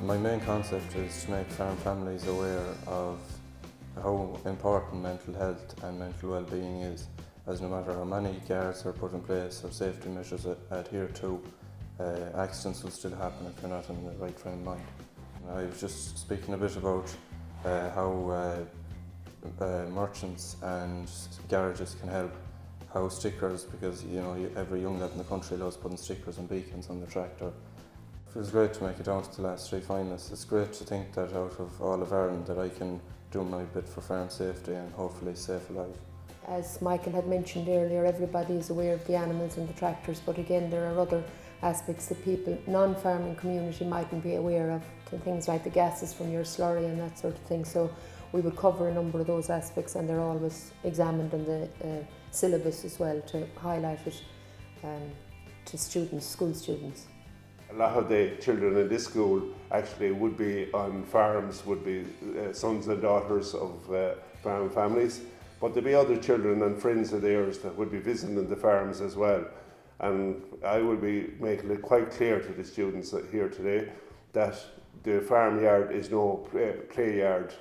My main concept is to make farm families aware of how important mental health and mental well-being is, as no matter how many guards are put in place or safety measures adhered to, accidents will still happen if you're not in the right frame of mind. I was just speaking a bit about how merchants and garages can help, how stickers, because every young lad in the country loves putting stickers and beacons on their tractor. It feels great to make it down to the last three finalists. It's great to think that out of all of Ireland that I can do my bit for farm safety and hopefully save a life. As Michael had mentioned earlier, everybody is aware of the animals and the tractors, but again there are other aspects that people, non-farming community, mightn't be aware of, things like the gases from your slurry and that sort of thing. So we would cover a number of those aspects, and they're always examined in the syllabus as well to highlight it to students, school students. A lot of the children in this school actually would be on farms, would be sons and daughters of farm families, but there'd be other children and friends of theirs that would be visiting the farms as well. And I will be making it quite clear to the students here today that the farmyard is no play yard.